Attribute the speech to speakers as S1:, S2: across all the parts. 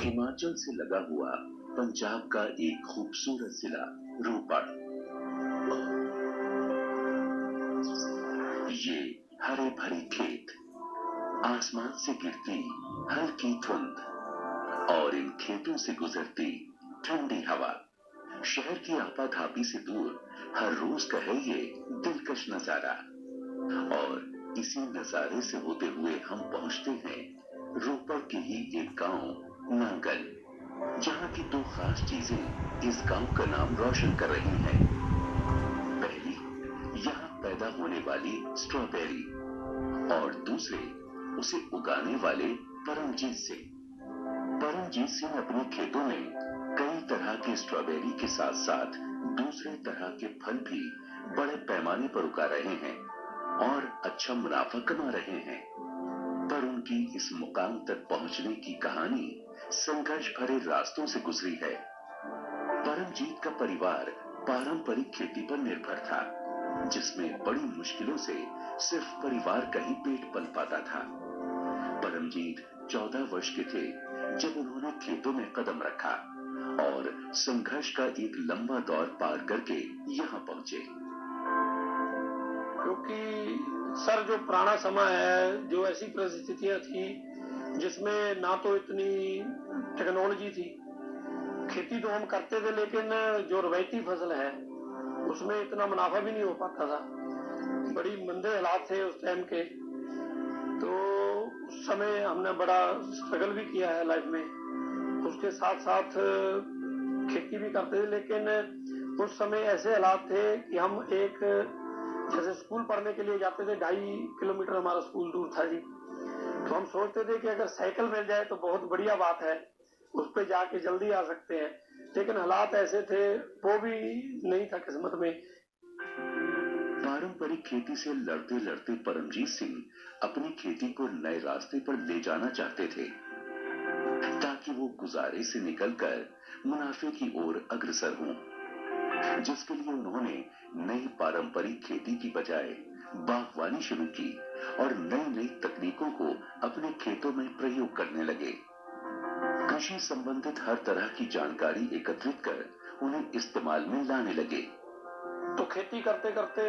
S1: हिमाचल से लगा हुआ पंजाब का एक खूबसूरत जिला रोपड़। ये हरे भरे खेत, आसमान से गिरती हल्की धुंध और इन खेतों से गुजरती ठंडी हवा, शहर की आपाधापी से दूर हर रोज का है ये दिलकश नजारा। और इसी नजारे से होते हुए हम पहुंचते हैं रोपड़ के ही एक गांव नांगल, जहां की दो खास चीजें इस गांव का नाम रोशन कर रही हैं। पहली, यहाँ पैदा होने वाली स्ट्रॉबेरी और दूसरे, उसे उगाने वाले परमजीत सिंह। परमजीत सिंह अपने खेतों में कई तरह के स्ट्रॉबेरी के साथ साथ दूसरे तरह के फल भी बड़े पैमाने पर उगा रहे हैं और अच्छा मुनाफा कमा रहे हैं। पर उनकी इस मुकाम तक पहुंचने की कहानी संघर्ष भरे रास्तों से गुजरी है। परमजीत का परिवार पारंपरिक खेती पर निर्भर था, जिसमें बड़ी मुश्किलों से सिर्फ परिवार का ही पेट पल पाता था। परमजीत 14 वर्ष के थे जब उन्होंने खेतों में कदम रखा और संघर्ष का एक लंबा दौर पार करके यहाँ पहुंचे।
S2: क्योंकि सर जो पुराना समय है, जो ऐसी परिस्थितियां थी जिसमें ना तो इतनी टेक्नोलॉजी थी, खेती तो हम करते थे लेकिन जो रवायती फसल है उसमें इतना मुनाफा भी नहीं हो पाता था। बड़ी मंदे हालात थे उस टाइम के, तो उस समय हमने बड़ा स्ट्रगल भी किया है लाइफ में। उसके साथ साथ खेती भी करते थे, लेकिन उस समय ऐसे हालात थे कि हम एक जैसे स्कूल पढ़ने के लिए जाते थे, 2.5 किलोमीटर हमारा स्कूल दूर था जी। तो हम सोचते थे कि अगर साइकिल मिल जाए तो बहुत बढ़िया बात है, उस पे जाके जल्दी आ सकते हैं, लेकिन हालात ऐसे थे वो भी नहीं था किस्मत में।
S1: पारंपरिक खेती से लड़ते लड़ते परमजीत सिंह अपनी खेती को नए रास्ते पर ले जाना चाहते थे, ताकि वो गुजारे से निकलकर मुनाफे की ओर अग्रसर हों, जिसके लिए उन्होंने नई पारंपरिक खेती की बजाय बागवानी शुरू की और नई नई तकनीकों को अपने खेतों में प्रयोग करने लगे। कृषि संबंधित हर तरह की जानकारी एकत्रित कर उन्हें इस्तेमाल में लाने लगे।
S2: तो खेती करते करते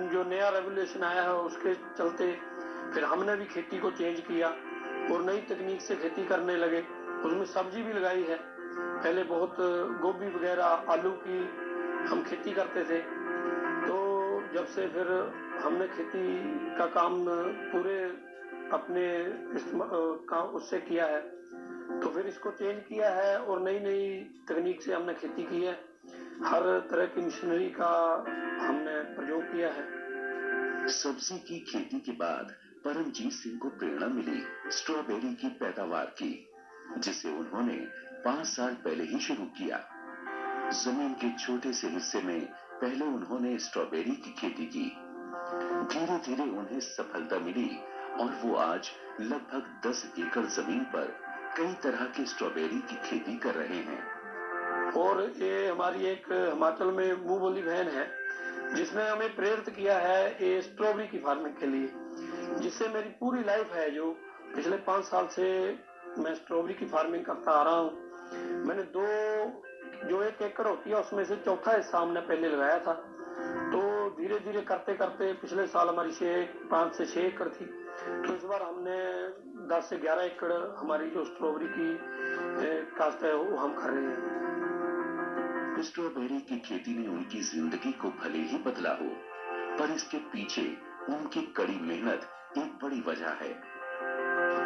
S2: जो नया रेवोल्यूशन आया है उसके चलते फिर हमने भी खेती को चेंज किया और नई तकनीक से खेती करने लगे। उसमें सब्जी भी लगाई है, पहले बहुत गोभी वगैरह आलू की हम खेती करते थे। तो जब से फिर हमने खेती का काम पूरे अपने उससे किया है, तो फिर इसको चेंज किया है और नई नई तकनीक से हमने खेती की है। हर तरह की मशीनरी का हमने प्रयोग किया है।
S1: सब्जी की खेती के बाद परमजीत सिंह को प्रेरणा मिली स्ट्रॉबेरी की पैदावार की, जिसे उन्होंने 5 साल पहले ही शुरू किया। जमीन के छोटे से हिस्से में पहले उन्होंने स्ट्रॉबेरी की खेती की। धीरे धीरे उन्हें सफलता मिली और वो आज लगभग 10 एकड़ जमीन पर कई तरह के स्ट्रॉबेरी की खेती कर रहे हैं।
S2: और ये हमारी एक हिमाचल में मुंह बोली बहन है जिसने हमें प्रेरित किया है ये स्ट्रॉबेरी की फार्मिंग के लिए, जिससे मेरी पूरी लाइफ है जो पिछले 5 साल से मैं स्ट्रॉबेरी की फार्मिंग करता आ रहा हूँ। मैंने जो 1 एकड़ होती है उसमें से चौथा हिस्सा हमने पहले लगाया था। तो धीरे धीरे करते करते पिछले साल हमारी 5 से 6 एकड़ थी, तो इस बार हमने 10 से 11 एकड़ हमारी जो स्ट्रॉबेरी की काश्त है वो हम कर रहे हैं।
S1: स्ट्रॉबेरी की खेती ने उनकी जिंदगी को भले ही बदला हो, पर इसके पीछे उनकी कड़ी मेहनत एक बड़ी वजह है।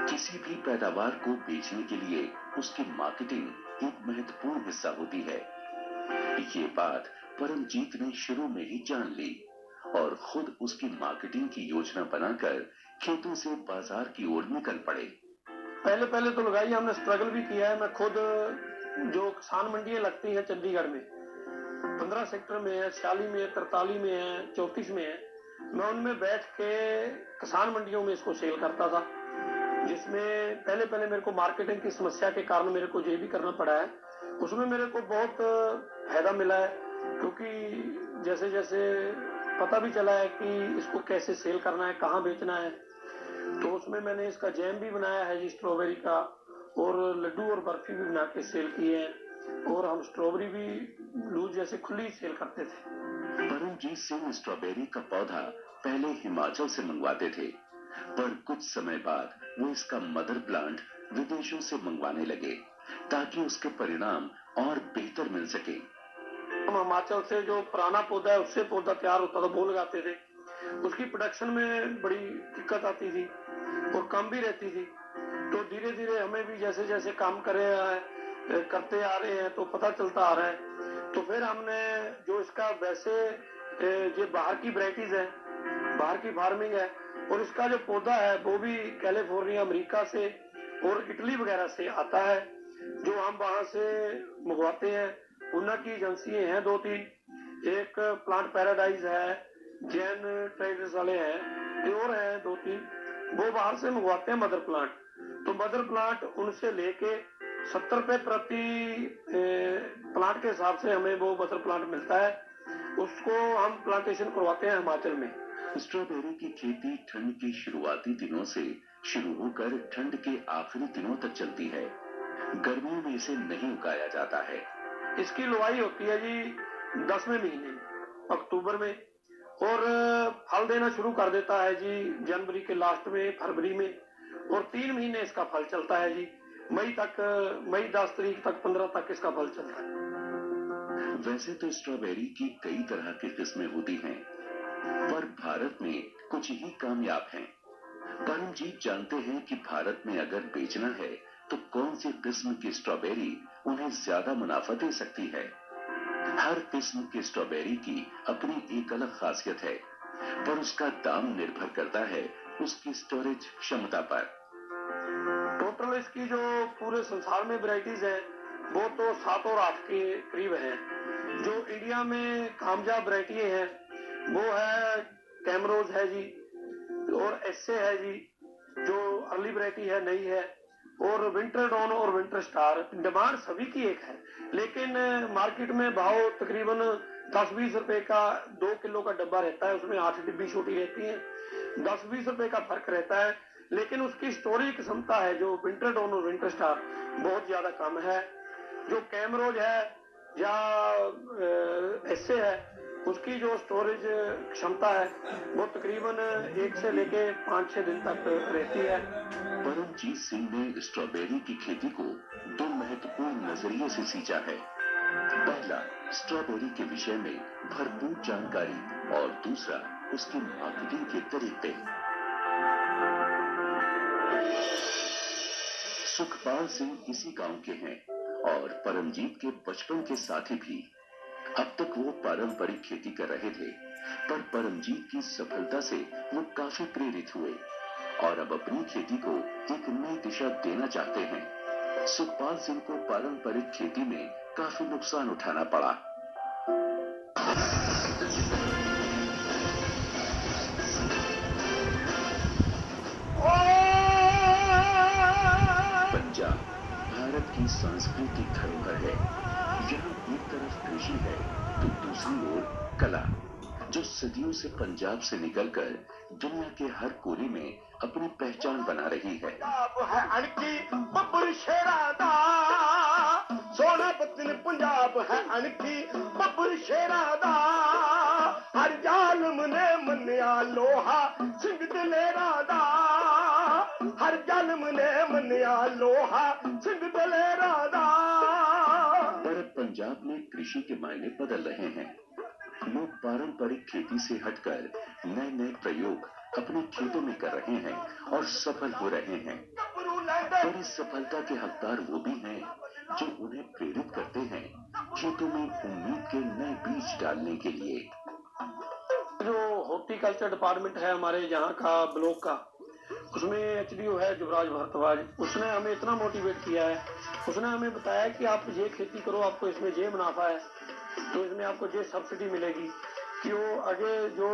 S1: किसी भी पैदावार को बेचने के लिए उसकी मार्केटिंग एक महत्वपूर्ण हिस्सा होती है। ये बात परमजीत ने शुरू में ही जान ली और खुद उसकी मार्केटिंग की योजना बनाकर खेतों से बाजार की ओर निकल पड़े।
S2: पहले तो लगाई हमने, स्ट्रगल भी किया है। मैं खुद जो किसान मंडियां लगती हैं चंडीगढ़ में 15 सेक्टर में है, 46 में है, 43 में है, 34 में है, मैं उनमें बैठ के किसान मंडियों में इसको सेल करता था, जिसमें पहले मेरे को मार्केटिंग की समस्या के कारण मेरे को ये भी करना पड़ा है। उसमें मेरे को बहुत फायदा मिला है, क्योंकि जैसे जैसे पता भी चला है कि इसको कैसे सेल करना है, कहाँ बेचना है, तो उसमें मैंने इसका जैम भी बनाया है जी स्ट्रॉबेरी का, और लड्डू और बर्फी भी बना के सेल किए हैं, और हम स्ट्रॉबेरी भी लूज जैसे खुली सेल करते थे।
S1: परमजीत सिंह स्ट्रॉबेरी का पौधा पहले हिमाचल से मंगवाते थे, पर कुछ समय बाद वो इसका मदर प्लांट विदेशों से मंगवाने लगे ताकि उसके परिणाम और बेहतर मिल सके।
S2: हम हिमाचल से जो पुराना पौधा है उससे पौधा तैयार होता था, वो लगाते थे। उसकी प्रोडक्शन में बड़ी दिक्कत आती थी और कम भी रहती थी। तो धीरे धीरे हमें भी जैसे जैसे काम करते आ रहे हैं तो पता चलता आ रहा है। तो फिर हमने जो इसका वैसे जो बाहर की वैरायटीज है, बाहर की फार्मिंग है, और इसका जो पौधा है वो भी कैलिफोर्निया अमेरिका से और इटली वगैरह से आता है, जो हम वहां से मंगवाते हैं। उनकी एजेंसियां हैं 2-3, एक प्लांट पैराडाइज है, जैन ट्रेडर्स वाले हैं, और हैं 2-3, वो बाहर से मंगवाते हैं मदर प्लांट। तो मदर प्लांट उनसे लेके 70 रुपए प्रति प्लांट के हिसाब से हमें वो मदर प्लांट मिलता है, उसको हम प्लांटेशन करवाते हैं हिमाचल में।
S1: स्ट्रॉबेरी की खेती ठंड के शुरुआती दिनों से शुरू होकर ठंड के आखिरी दिनों तक चलती है। गर्मियों में इसे नहीं उगाया जाता है।
S2: इसकी लुवाई होती है जी 10वें महीने में, अक्टूबर में, और फल देना शुरू कर देता है जी जनवरी के लास्ट में, फरवरी में, और 3 महीने इसका फल चलता है जी, मई 10 तारीख तक, 15 तक इसका फल चलता है।
S1: वैसे तो स्ट्रॉबेरी की कई तरह की किस्में होती हैं, पर भारत में कुछ ही कामयाब हैं। परमजीत जानते हैं कि भारत में अगर बेचना है तो कौन सी किस्म की स्ट्रॉबेरी उन्हें ज्यादा मुनाफा दे सकती है। हर किस्म की स्ट्रॉबेरी की अपनी एक अलग खासियत है, पर उसका दाम निर्भर करता है उसकी स्टोरेज क्षमता पर।
S2: टोटल इसकी जो पूरे संसार में वैरायटीज है वो तो 7 और 8 के करीब है। जो इंडिया में कामयाब वैरायटी है वो है कैमरोज है जी, और एसए है जी, जो अर्ली वैरायटी है, नई है, और विंटर डॉन और विंटर स्टार। डिमांड सभी की एक है, लेकिन मार्केट में भाव तकरीबन 10-20 रुपए का 2 किलो का डब्बा रहता है, उसमें 8 डिब्बी छोटी रहती है, 10-20 रुपए का फर्क रहता है। लेकिन उसकी स्टोरेज क्षमता है जो विंटर डॉन और विंटर स्टार बहुत ज्यादा कम है। जो कैमरोज है या एसए है, उसकी जो स्टोरेज क्षमता है वो तकरीबन 1 से लेके 5-6 दिन तक रहती है।
S1: परमजीत सिंह ने स्ट्रॉबेरी की खेती को 2 महत्वपूर्ण नजरिए से सींचा है। पहला, स्ट्रॉबेरी के विषय में भरपूर जानकारी, और दूसरा उसकी मार्केटिंग के तरीके। सुखपाल सिंह इसी गांव के हैं और परमजीत के बचपन के साथी भी। अब तक वो पारंपरिक खेती कर रहे थे, पर परमजीत की सफलता से वो काफी प्रेरित हुए और अब अपनी खेती को एक नई दिशा देना चाहते हैं। सुखपाल सिंह को पारंपरिक खेती में काफी नुकसान उठाना पड़ा। पंजाब भारत की सांस्कृतिक धरोहर है। यहाँ एक तरफ कृषि है तो दूसरी ओर कला, जो सदियों से पंजाब से निकलकर दुनिया के हर कोने में अपनी पहचान बना रही है।
S2: सोना पत्नी पंजाब है अनकी बब्बर शेरा दा, हर जालम ने मन्या लोहा सिंह दलेरा दा, हर जालम ने मन्या लोहा सिंह दलेरा दा।
S1: पर पंजाब में कृषि के मायने बदल रहे हैं। लोग पारंपरिक खेती से हटकर नए नए प्रयोग अपने खेतों में कर रहे हैं और सफल हो रहे हैं। और इस सफलता के हकदार वो भी हैं जो उन्हें प्रेरित करते हैं खेतों में उम्मीद के नए बीज डालने के लिए।
S2: जो हॉर्टिकल्चर डिपार्टमेंट है हमारे यहाँ का ब्लॉक का, उसमें एचडीओ है जुबराज भारद्वाज, उसने हमें इतना मोटिवेट किया है। उसने हमें बताया कि आप ये खेती करो, आपको इसमें ये मुनाफा है, तो इसमें आपको ये सब्सिडी मिलेगी। कि वो आगे जो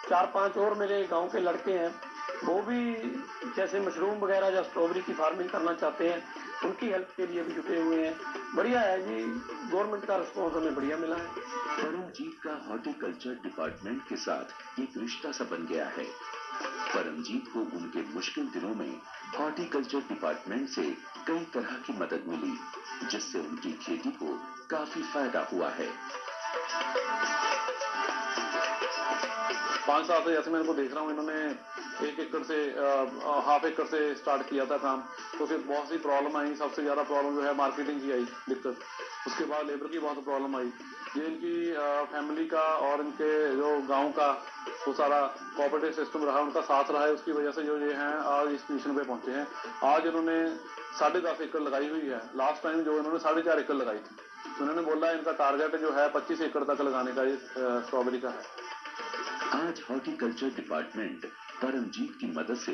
S2: 4-5 और मेरे गांव के लड़के हैं वो भी जैसे मशरूम वगैरह या स्ट्रॉबेरी की फार्मिंग करना चाहते हैं, उनकी हेल्प के लिए भी जुटे हुए हैं। बढ़िया है जी, गवर्नमेंट का रिस्पॉन्स हमें बढ़िया मिला है।
S1: परमजीत का हॉर्टिकल्चर डिपार्टमेंट के साथ एक रिश्ता सा बन गया है। परमजीत को उनके मुश्किल दिनों में हॉर्टिकल्चर डिपार्टमेंट से कई तरह की मदद मिली, जिससे उनकी खेती को काफी फायदा हुआ है।
S3: 5 साल से जैसे मैं इनको देख रहा हूँ, इन्होंने 1 एकड़ से हाफ एकड़ से स्टार्ट किया था काम, तो फिर बहुत सी प्रॉब्लम आई। सबसे ज्यादा प्रॉब्लम जो है मार्केटिंग की आई दिक्कत, उसके बाद लेबर की बहुत प्रॉब्लम आई। ये इनकी फैमिली का और इनके जो गांव का वो सारा कोऑपरेटिव सिस्टम रहा, उनका साथ रहा है, उसकी वजह से जो ये हैं आज इस पोजीशन पे पहुंचे हैं। आज इन्होंने 10.5 एकड़ लगाई हुई है। लास्ट टाइम जो इन्होंने 4.5 एकड़ लगाई थी, तो उन्होंने बोला इनका टारगेट जो है 25 एकड़ तक लगाने का ये स्ट्रॉबेरी का है।
S1: आज हॉर्टिकल्चर डिपार्टमेंट परमजीत की मदद से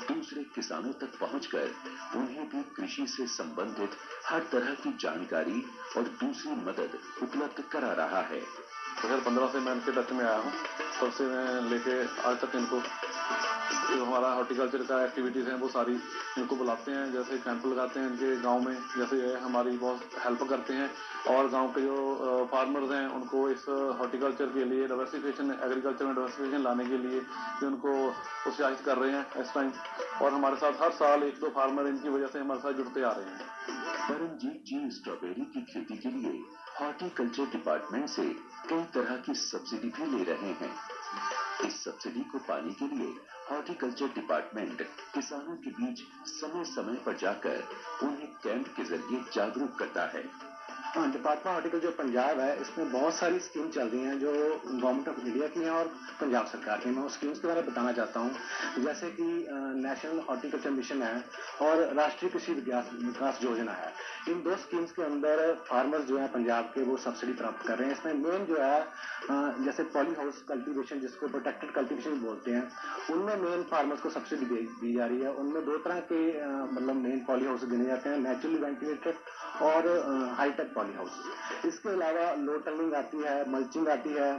S1: दूसरे किसानों तक पहुंचकर उन्हें भी कृषि से संबंधित हर तरह की जानकारी और दूसरी मदद उपलब्ध करा रहा है।
S3: 2015 से मैं इनके टच में आया हूँ, तब से मैं लेके आज तक इनको जो हमारा हॉर्टिकल्चर का एक्टिविटीज़ हैं वो सारी इनको बुलाते हैं, जैसे कैंप लगाते हैं इनके गांव में, जैसे ये हमारी बहुत हेल्प करते हैं। और गांव के जो फार्मर्स हैं उनको इस हॉर्टिकल्चर के लिए डाइवर्सिफिकेशन, एग्रीकल्चर में डाइवर्सिफिकेशन लाने के लिए जो उनको उत्साहित कर रहे हैं इस टाइम। और हमारे साथ हर साल 1-2 फार्मर इनकी वजह से हमारे साथ जुड़ते आ रहे हैं।
S1: परमजीत जी स्ट्रॉबेरी की खेती के लिए हॉर्टिकल्चर डिपार्टमेंट से कई तरह की सब्सिडी भी ले रहे हैं। इस सब्सिडी को पाने के लिए हॉर्टिकल्चर डिपार्टमेंट किसानों के बीच समय समय पर जाकर उन्हें कैंप के जरिए जागरूक करता है।
S4: डिपार्टमेंट हॉर्टिकल्चर पंजाब है, इसमें बहुत सारी स्कीम चल रही हैं जो गवर्नमेंट ऑफ इंडिया की हैं और पंजाब सरकार की। मैं उस स्कीम्स के बारे में बताना चाहता हूँ, जैसे कि नेशनल हॉर्टिकल्चर मिशन है और राष्ट्रीय कृषि विकास योजना है। इन 2 स्कीम्स के अंदर फार्मर्स जो है पंजाब के वो सब्सिडी प्राप्त कर रहे हैं। इसमें मेन जो है जैसे पॉली हाउस कल्टीवेशन, जिसको प्रोटेक्टेड कल्टीवेशन बोलते हैं, उनमें मेन फार्मर्स को सब्सिडी दी जा रही है। उनमें 2 तरह के मतलब मेन पॉली हाउस दिए जाते हैं, नेचुरली वेंटिलेटेड और हाईटेक पॉली हाउस। इसके अलावा लो टर्निंग आती है, मल्चिंग आती है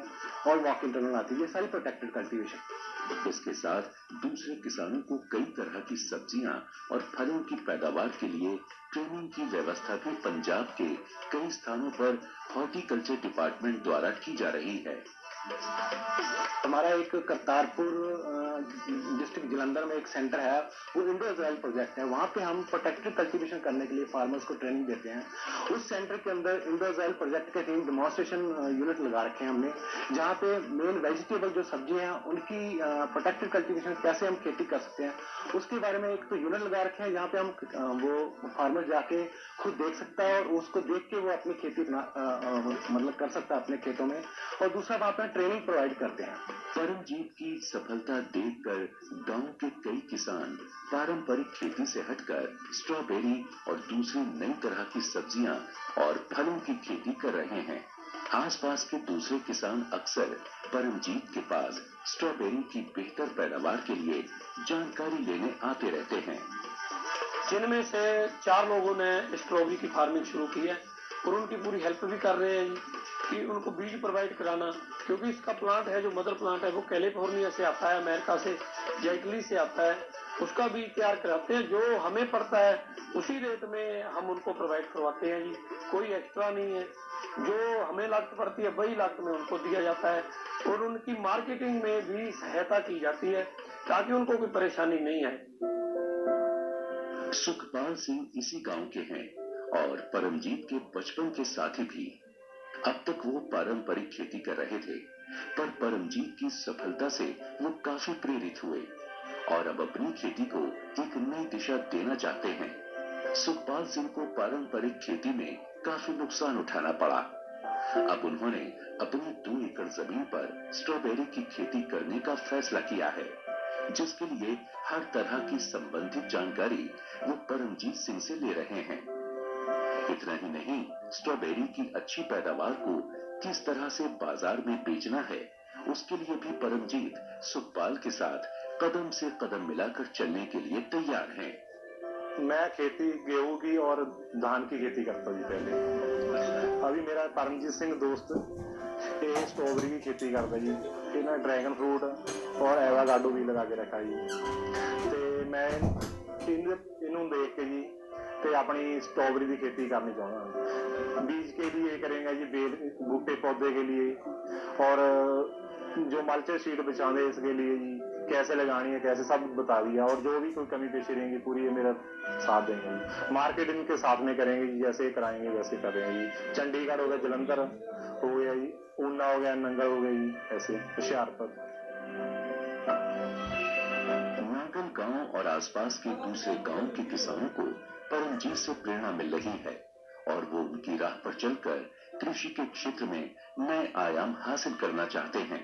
S4: और वॉक इन टर्निंग आती है, ये सारी प्रोटेक्टेड कल्टीवेशन।
S1: इसके साथ दूसरे किसानों को कई तरह की सब्जियां और फलों की पैदावार के लिए ट्रेनिंग की व्यवस्था भी पंजाब के कई स्थानों पर हॉर्टिकल्चर डिपार्टमेंट द्वारा की जा रही है।
S4: हमारा एक करतारपुर डिस्ट्रिक्ट जलंधर में एक सेंटर है, वो इंडो इजराइल प्रोजेक्ट है। वहाँ पे हम प्रोटेक्टेड कल्टीवेशन करने के लिए फार्मर्स को ट्रेनिंग देते हैं। उस सेंटर के अंदर इंडो इजराइल प्रोजेक्ट के 3 डेमोन्स्ट्रेशन यूनिट लगा रखे हैं हमने, जहाँ पे मेन वेजिटेबल जो सब्जी हैं उनकी प्रोटेक्टेड कल्टीवेशन कैसे हम खेती कर सकते हैं उसके बारे में एक तो यूनिट लगा रखे हैं, जहाँ पे हम वो फार्मर जाके खुद देख सकता है और उसको देख के वो अपनी खेती मतलब कर सकता है अपने खेतों में। और दूसरा वहाँ पे ट्रेनिंग प्रोवाइड करते हैं।
S1: परमजीत की सफलता देखकर गांव के कई किसान पारंपरिक खेती से हटकर स्ट्रॉबेरी और दूसरी नई तरह की सब्जियां और फलों की खेती कर रहे हैं। आसपास के दूसरे किसान अक्सर परमजीत के पास स्ट्रॉबेरी की बेहतर पैदावार के लिए जानकारी लेने आते रहते हैं।
S2: जिनमें से 4 लोगों ने स्ट्रॉबेरी की फार्मिंग शुरू की है और उनकी पूरी हेल्प भी कर रहे हैं कि उनको बीज प्रोवाइड कराना, क्योंकि इसका प्लांट है जो मदर प्लांट है वो कैलिफोर्निया से आता है, अमेरिका से, इटली से आता है, उसका बीज तैयार कराते हैं। जो हमें पड़ता है उसी रेट में हम उनको प्रोवाइड करवाते हैं जी, कोई एक्स्ट्रा नहीं है। जो हमें लागत पड़ती है वही लागत में उनको दिया जाता है और उनकी मार्केटिंग में भी सहायता की जाती है ताकि उनको कोई परेशानी नहीं आए।
S1: सुखपाल सिंह इसी गांव के हैं और परमजीत के बचपन के साथी भी। अब तक वो पारंपरिक खेती कर रहे थे, पर परमजीत की सफलता से वो काफी प्रेरित हुए और अब अपनी खेती को एक नई दिशा देना चाहते हैं। सुखपाल सिंह को पारंपरिक खेती में काफी नुकसान उठाना पड़ा। अब उन्होंने अपनी 2 एकड़ जमीन पर स्ट्रॉबेरी की खेती करने का फैसला किया है, जिसके लिए हर तरह की संबंधित जानकारी वो परमजीत सिंह से ले रहे हैं। इतना ही नहीं, स्ट्रॉबेरी की अच्छी पैदावार को किस तरह से बाजार में बेचना है, उसके लिए भी परमजीत सुखपाल के साथ कदम से कदम मिलाकर चलने के लिए तैयार हैं।
S3: मैं खेती गेहूं की और धान की खेती करता हूँ पहले। अभी मेरा परमजीत सिंह दोस्त ये स्ट्रॉबेरी की खेती करता जी, इन्हें ड्रैगन फ्रूट और एवाकाडो भी लगा के रखा जी। तो मैं इन्हों देख के जी ਤੇ अपनी स्ट्रॉबेरी की खेती करनी चाहता हूँ। बीज के लिए करेंगे जी बेल बूटे पौधे के लिए और जो मल्च शीट बिछाने इसके लिए जी कैसे लगानी है, कैसे सब बता दिया, और जो भी कोई कमी पेशी रहेंगी पूरी ये मेरा साथ देंगे जी। मार्केटिंग के साथ में करेंगे जी, जैसे कराएंगे वैसे करेंगे जी। चंडीगढ़ हो गया, जलंधर हो गया जी, ऊना हो गया, नंगल हो गई, ऐसे हुशियारपुर।
S1: नागल गांव और आसपास के दूसरे गांव के किसानों को परमजीत से प्रेरणा मिल रही है और वो उनकी राह पर चलकर कृषि के क्षेत्र में नए आयाम हासिल करना चाहते हैं।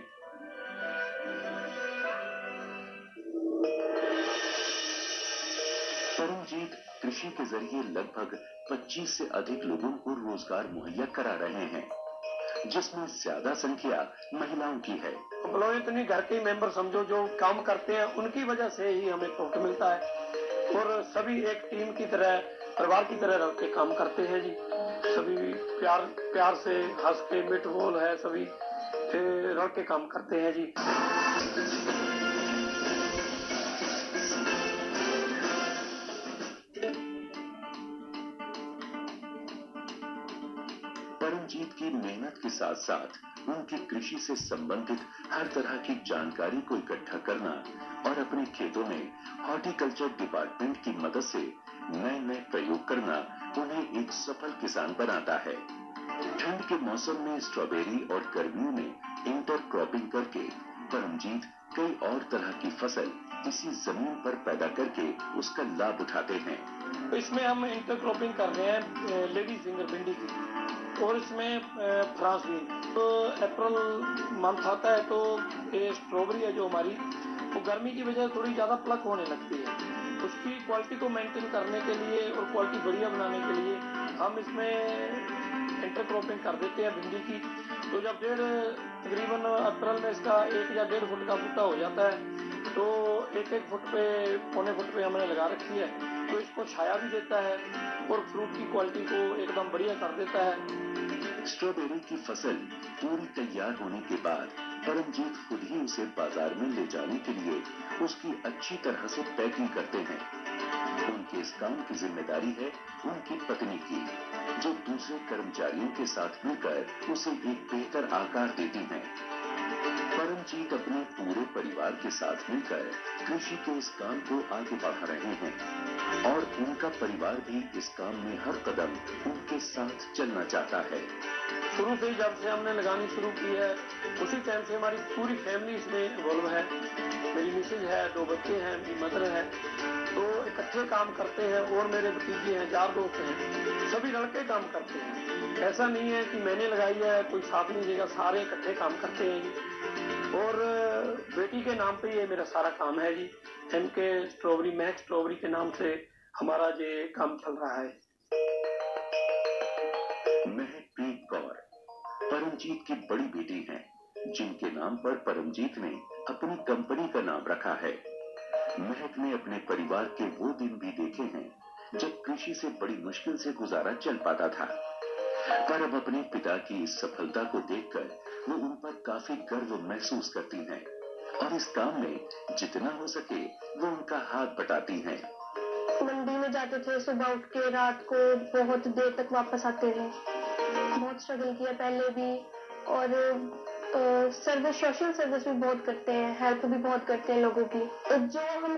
S1: परमजीत कृषि के जरिए लगभग 25 से अधिक लोगों को रोजगार मुहैया करा रहे हैं, जिसमें ज्यादा संख्या महिलाओं की है।
S2: एम्प्लॉय इतनी घर के मेंबर समझो जो काम करते हैं, उनकी वजह से ही हमें प्रॉफिट मिलता है और सभी एक टीम की तरह, परिवार की तरह रह के काम करते हैं जी। सभी प्यार से हंस के मिठ बोल है, सभी रह के काम करते हैं जी।
S1: परमजीत की मेहनत के साथ साथ उनकी कृषि से संबंधित हर तरह की जानकारी को इकट्ठा करना और अपने खेतों में हॉर्टिकल्चर डिपार्टमेंट की मदद से नए प्रयोग करना उन्हें एक सफल किसान बनाता है। ठंड के मौसम में स्ट्रॉबेरी और गर्मियों में इंटरक्रॉपिंग करके परमजीत कई और तरह की फसल इसी जमीन पर पैदा करके उसका लाभ उठाते हैं।
S2: इसमें हम इंटरक्रॉपिंग कर रहे हैं लेडी फिंगर भिंडी की, और इसमें फ्रांस बीन। तो अप्रैल मंथ आता है तो ये स्ट्रॉबेरी है जो हमारी, वो गर्मी की वजह से थोड़ी ज्यादा प्लक होने लगती है। उसकी क्वालिटी को मेंटेन करने के लिए और क्वालिटी बढ़िया बनाने के लिए हम इसमें इंटरक्रॉपिंग कर देते हैं भिंडी की। तो जब तकरीबन अप्रैल में इसका 1 या 1.5 फुट का बूटा हो जाता है, तो 1-1 फुट पे, पौने फुट पे हमने लगा रखी है, तो इसको छाया भी देता है और फ्रूट की क्वालिटी को एकदम बढ़िया कर देता है।
S1: स्ट्रॉबेरी की फसल पूरी तैयार होने के बाद परमजीत खुद ही उसे बाजार में ले जाने के लिए उसकी अच्छी तरह से पैकिंग करते हैं। उनके इस काम की जिम्मेदारी है उनकी पत्नी की, जो दूसरे कर्मचारियों के साथ मिलकर उसे एक बेहतर आकार देती हैं। परमजीत अपने पूरे परिवार के साथ मिलकर कृषि के इस काम को आगे बढ़ा रहे हैं और उनका परिवार भी इस काम में हर कदम उनके साथ चलना चाहता है।
S2: शुरू से ही जब से हमने लगानी शुरू की है, उसी टाइम से हमारी पूरी फैमिली इसमें इन्वॉल्व है। मेरी मिसेज है, 2 बच्चे हैं, मेरी मदर है, तो इकट्ठे काम करते हैं। और मेरे भतीजे हैं, 4 दोस्त हैं, सभी लड़के काम करते हैं। ऐसा नहीं है कि मैंने लगाई है कोई साथ नहीं देगा, सारे इकट्ठे काम करते हैं जी। और बेटी के नाम पे ये मेरा सारा काम है जी। MK स्ट्रॉबेरी, मैक्स स्ट्रॉबेरी के नाम से हमारा ये काम चल रहा है।
S1: महकप्रीत कौर परमजीत की बड़ी बेटी हैं, जिनके नाम पर परमजीत ने अपनी कंपनी का नाम रखा है। महक ने अपने परिवार के वो दिन भी देखे हैं जब कृषि से बड़ी मुश्किल से गुजारा चल पाता था, पर अब अपने पिता की इस सफलता को देखकर वो उन पर काफी गर्व महसूस करती हैं और इस काम में जितना हो सके वो उनका हाथ बटाती हैं।
S5: मंडी में जाते थे, सुबह उठ के रात को बहुत देर तक वापस आते थे। बहुत स्ट्रगल किया पहले भी, और सर्विस, सोशल सर्विस भी बहुत करते हैं, हेल्प भी बहुत करते हैं लोगों की। जो हम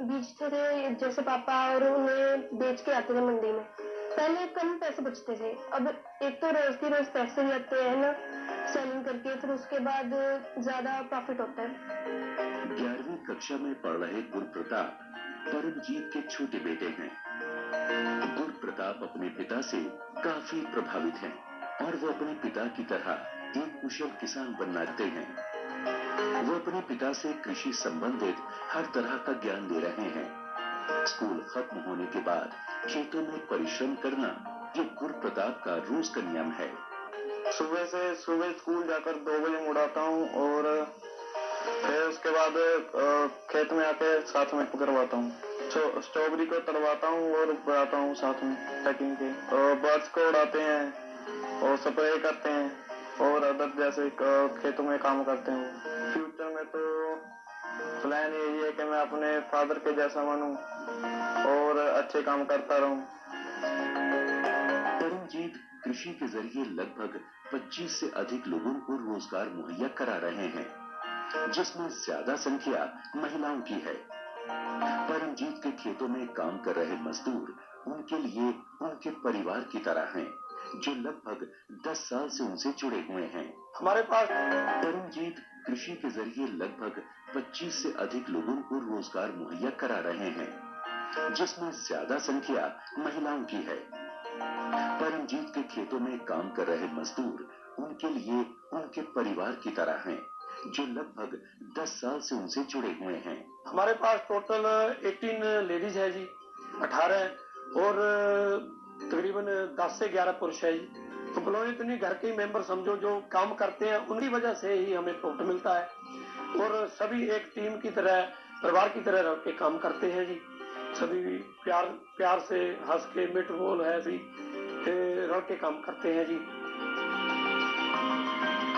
S5: बेचते थे, जैसे पापा और उन्हें बेच के आते थे मंडी में, पहले कम पैसे बचते थे, अब एक तो रोज की रोज पैसे भी आते हैं ना सेलिंग करके, फिर उसके बाद ज्यादा प्रॉफिट होता है।
S1: 11वीं कक्षा में पढ़ रहे गुरप्रताप परमजीत के छोटे बेटे हैं। गुरप्रताप अपने पिता से काफी प्रभावित हैं और वो अपने पिता की तरह एक कुशल किसान बनना चाहते हैं। वो अपने पिता से कृषि संबंधित हर तरह का ज्ञान ले रहे हैं। स्कूल खत्म होने के बाद खेतों में परिश्रम करना ये गुरप्रताप का रोज का नियम है।
S3: सुबह स्कूल जाकर 2 बजे मुड़ आता हूँ और फिर उसके बाद खेत में आके साथ में करवाता हूँ। स्ट्रॉबेरी को तड़वाता हूँ और बनाता हूँ साथ में पैकिंग के, और बर्ड्स को उड़ाते हैं और स्प्रे करते हैं और अदर जैसे खेतों में काम करते हैं। फ्यूचर में तो प्लान यही है कि मैं अपने फादर के जैसा बनूं और अच्छे काम करता रहूं।
S1: परमजीत कृषि के जरिए लगभग 25 से अधिक लोगों को रोजगार मुहैया करा रहे हैं। जिसमें ज्यादा संख्या महिलाओं की है। परमजीत के खेतों में काम कर रहे मजदूर उनके लिए उनके परिवार की तरह हैं, जो लगभग 10 साल से उनसे जुड़े हुए हैं।
S2: हमारे पास
S1: परमजीत कृषि के जरिए लगभग 25 से अधिक लोगों को रोजगार मुहैया करा रहे हैं, जिसमें ज्यादा संख्या महिलाओं की है। परमजीत के खेतों में काम कर रहे मजदूर उनके लिए उनके परिवार की तरह हैं, जो लगभग 10 साल से उनसे जुड़े हुए हैं।
S2: हमारे पास टोटल 18 लेडीज है जी, 18 और तकरीबन 10 से 11 पुरुष है जी। तो बोलो इतनी घर के मेंबर समझो जो काम करते हैं, उनकी वजह से ही हमें प्रॉफिट मिलता है। और सभी एक टीम की तरह, परिवार की तरह रह के काम करते हैं जी। सभी प्यार से हंस के मिट बोल है जी, रह के काम करते हैं जी।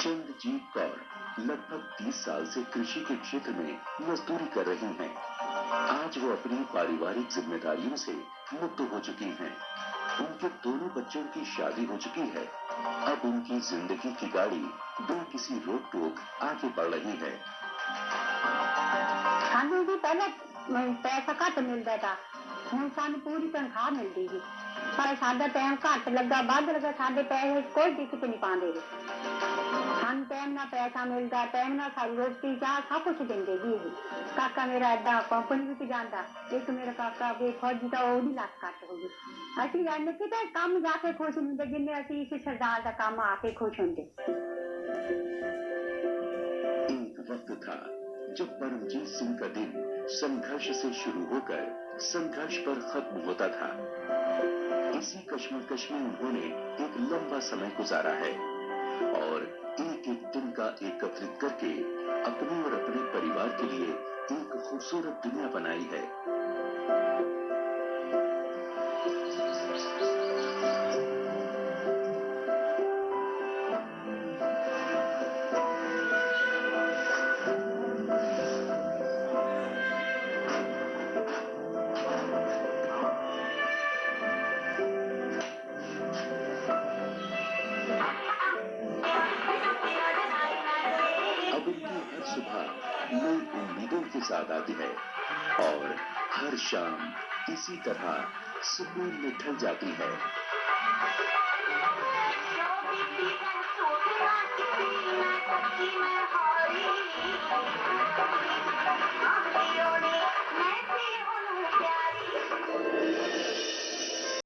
S1: चंद्रजीत कौर लगभग 30 साल से कृषि के क्षेत्र में मजदूरी कर रही हैं। आज वो अपनी पारिवारिक जिम्मेदारियों से मुक्त हो चुकी हैं। उनके दोनों बच्चों की शादी हो चुकी है। अब उनकी जिंदगी की गाड़ी बिना किसी रोक टोक आगे बढ़ रही है।
S6: ਸਾਨੂੰ ਵੀ ਪਹਿਲਾਂ ਪੈਸਾ ਘੱਟ ਮਿਲਦਾ था, ਹੁਣ ਸਾਨੂੰ ਪੂਰੀ ਤਨਖਾਹ ਮਿਲਦੀ ਜੀ। ਪਰ ਸਾਡਾ ਟਾਈਮ ਘੱਟ ਲੱਗਾ, ਵੱਧ ਲੱਗਾ, ਸਾਡੇ ਪੈਸੇ ਕੋਈ ਦਿੱਕਤ ਨਹੀਂ ਪਾਉਂਦੇ ਜੀ। ਸਾਨੂੰ ਟਾਈਮ ਨਾਲ ਪੈਸਾ ਮਿਲਦਾ, ਟਾਈਮ ਨਾਲ ਸਾਨੂੰ ਰੋਟੀ ਚਾਹ ਸਭ ਕੁਝ ਦਿੰਦੇ ਜੀ। ਕਾਕਾ ਮੇਰਾ ਏਦਾਂ ਕੰਪਨੀ ਵਿੱਚ ਜਾਂਦਾ, ਇੱਕ ਮੇਰਾ ਕਾਕਾ ਵੀ ਫੌਜੀ ਦਾ, ਉਹਦੀ ਲੱਤ ਕੱਟ ਹੋ ਗਈ। ਅਸੀਂ ਜਾਣੇ ਕਿਤੇ ਕੰਮ ਜਾ ਕੇ ਖੁਸ਼ ਹੁੰਦੇ, ਜਿੰਨੇ ਅਸੀਂ ਇਸ ਸਰਦਾਰ ਦਾ ਕੰਮ ਆ ਕੇ ਖੁਸ਼ ਹੁੰਦੇ।
S1: एक वक्त था जब परमजीत सिंह का दिन संघर्ष से शुरू होकर संघर्ष पर खत्म होता था। इसी कश्मकश में उन्होंने एक लंबा समय गुजारा है और एक एक दिन का एकत्रित करके अपने और अपने परिवार के लिए एक खूबसूरत दुनिया बनाई है। नई उम्मीदों के साथ आती है और हर शाम इसी तरह सुकून में ढल जाती है।